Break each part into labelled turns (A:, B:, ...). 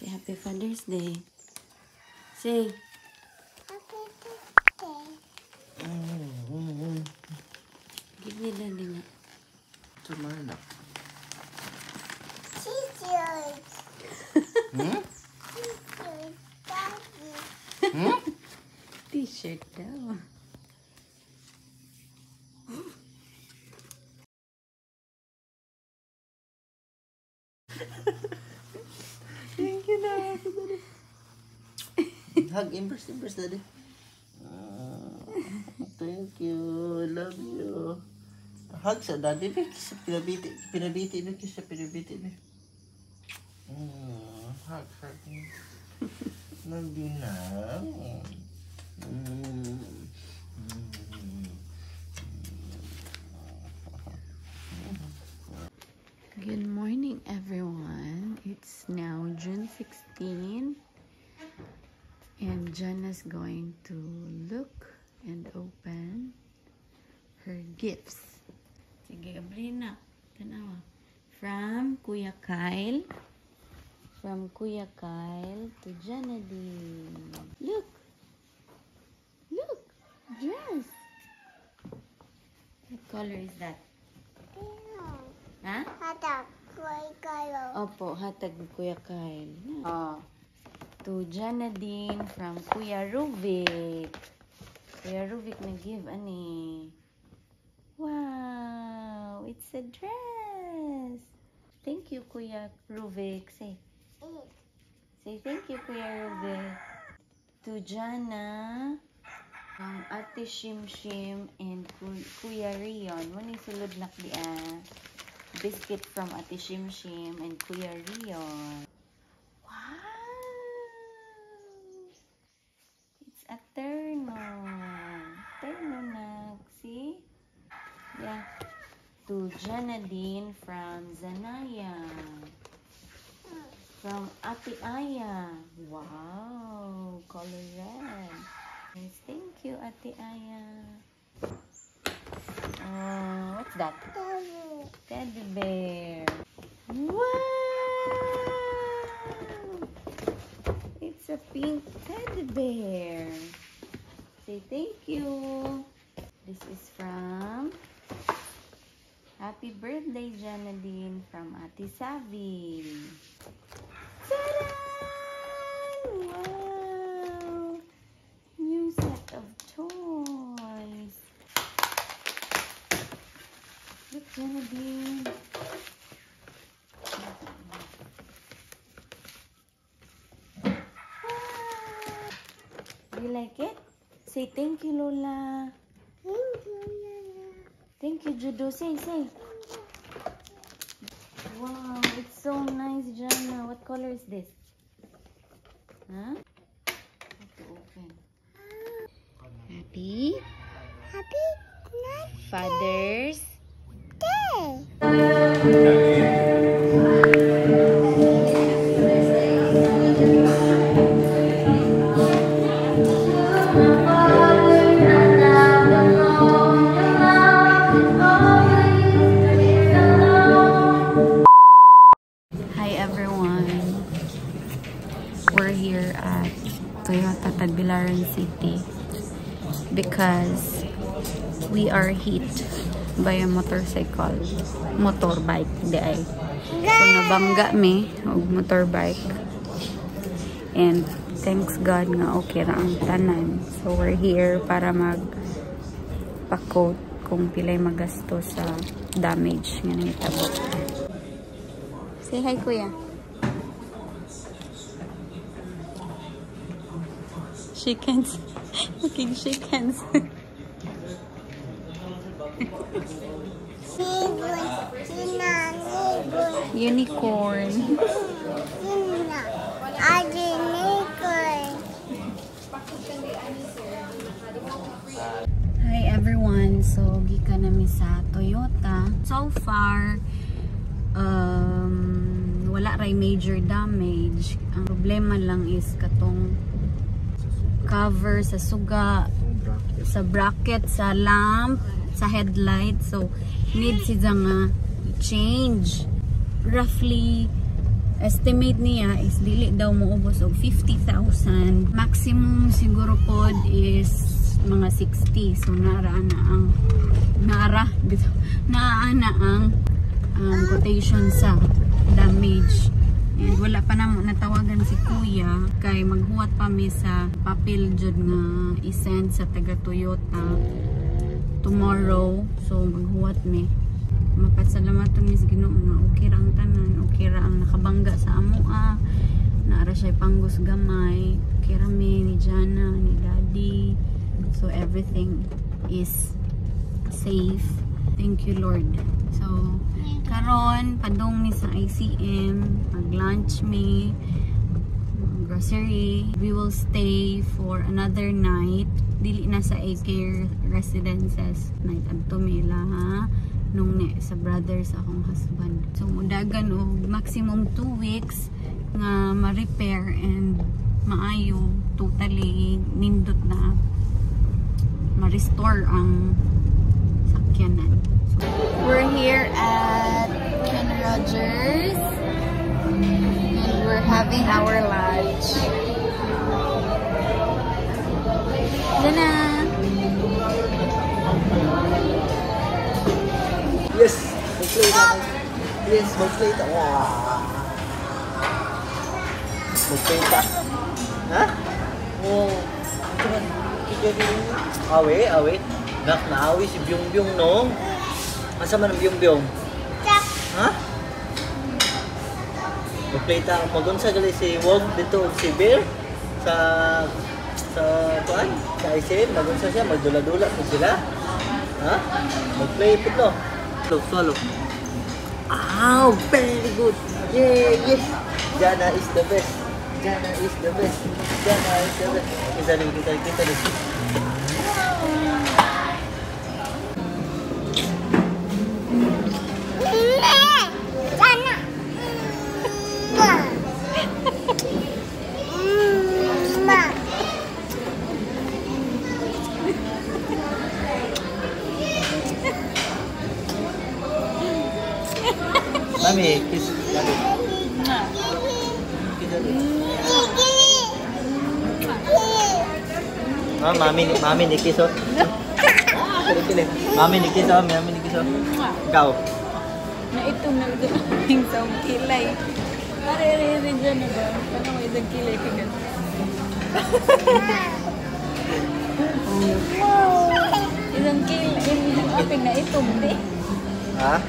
A: Say Happy Father's Day. Say
B: Happy birthday.
A: Give me daddy nga.
C: Tumana.
B: T-shirt. T-shirt, daddy.
A: T-shirt daw. Thank you, Daddy.
C: Hug, embrace, daddy. Thank you, I love you. Hug sa daddy, kiss sa pinabiti na, kiss sa pinabiti na. Hug. Love you na.
A: Good morning, everyone. It's now June 16, and Jana's going to look and open her gifts. Sige, Abrina. Tanawa. From Kuya Kyle. From Kuya Kyle to Janadine. Look! Look! Dress! What color is that? Ha?
B: Hatag, kayo.
A: Opo, hatag ni Kuya Kyle. Oh. To Janadine from Kuya Ruvik. Kuya Ruvik nag-give ani. Wow! It's a dress! Thank you, Kuya Ruvik. Say thank you, Kuya Ruvik. To Jana from Ate Shimshim and Kuya Rion. Muna sulod na biscuit from Ate Shimshim and Kuya Rion. Wow! It's a terno. Terno na. See? Yeah. To Janadine from Zanaya. From Ate Aya. Wow! Color red. Yes, thank you, Ate Aya. What's that? Teddy bear. Wow! It's a pink teddy bear. Say thank you. This is from Happy Birthday, Janadine from Ate Savi. Ta-da! Wow! New set of toys. Look, Janadine. Do you like it? Say thank you, Lola.
B: Thank you, Lola.
A: Thank you, Judo. Say. Wow, it's so nice, Jana. What color is this? Huh? Have to open. Happy
B: night
A: Father's
B: day.
A: Hi everyone. We're here at Toyota Tagbilaran City because we are hit by a motorbike di ay. So nabangga me og motorbike, and thanks God nga okay ra ang tanan. So we're here para magpa-quote kung pilay magasto sa damage nga nahitabo. Say hi, Kuya. Shake hands. Okay, shake hands. Unicorn. Hi everyone. So, gika nami sa Toyota. So far, wala ray major damage. Ang problema lang is katong cover sa suga, sa bracket, sa lamp, sa headlight. So, need siya nga change. Roughly, estimate niya is dili daw moubos og 50,000. Maximum siguro pod is mga 60. So naa na ang quotation sa damage. And wala pa na natawagan si kuya kay maghuwat pa mi sa papel jud nga i-send sa taga Toyota tomorrow. So maghuwat mi. Mapasalamatan mi sa Ginoo nga okay ra ang tanan, okay ra ang nakabangga sa amoa. Naara siya panggos gamay, okay ra mi ni Jana, ni Daddy. So everything is safe. Thank you Lord. So karon padung mi sa ICM, mag-lunch mi, grocery. We will stay for another night. Dili na sa A-Care Residences. Night adto mi ha. Nung sa brothers akong husband. So mudagan og maximum 2 weeks nga ma-repair and maayo totally nindot na ma-restore ang sakyanan. So, we're here at Ken Rogers and we're having our lunch. Dana!
C: Yes, mag-play. Yes, mag-play. Wow. Mag-play ka. Ha? Oh. Awe. Naawi si Byung-Byung, no? Asa man ang Byung-Byung? Ha? Mag-play ta. Magunsa gali si Wog dito, si Bear. Sa kuan? Sa ICM. Magunsa siya. Magdula-dula po sila. Ha? Mag-play po to. Swallow. Oh, very good. Yeah, yes. Jana is the best. Jana is the best. Jana is the best. Kita dulu. Mami, kiss. Oh, mami ni kiss. Kili. Mami ni kiss. Ikaw.
A: Na ito na dumating sa kilay. Pare-re dyan na ba? Paano mo isang kilay ka gan? Isang kilay. Isang aping na ito.
C: Ha?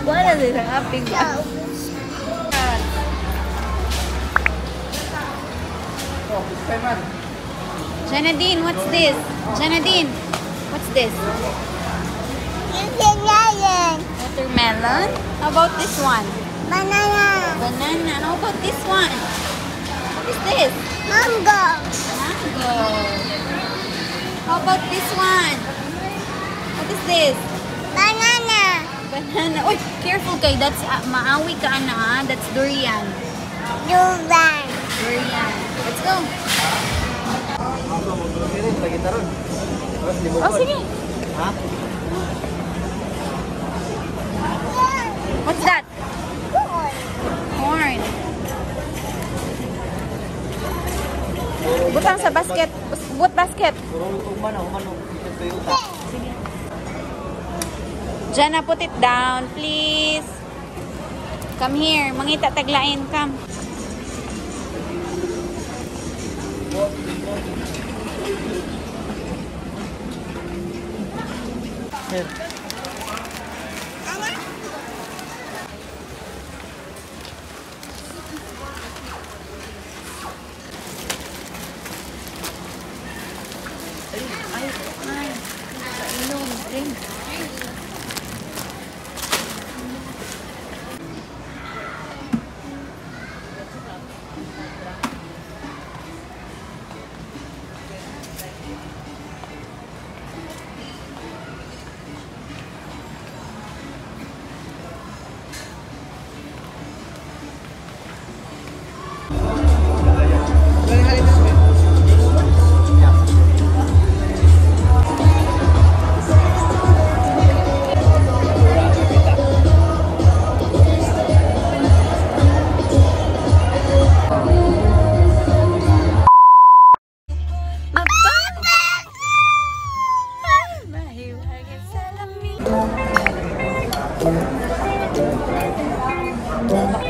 A: Wala sa isang aping ba? Janadine, what's this? Janadine, what's this? Watermelon. How about this one?
B: Banana.
A: Banana. How about this one? What is this?
B: Mango.
A: Mango. How about this one? What is this?
B: Banana.
A: Banana. Oh, careful kay. That's maawi ka na. That's durian.
B: Durian.
A: Durian. Let's go. Oh, sige.
C: Ha?
A: What's that? Corn. Butang sa basket. But basket. Sige. Jana, put it down, please. Come here. Mangita taglain. Come.
C: Here.
A: Baka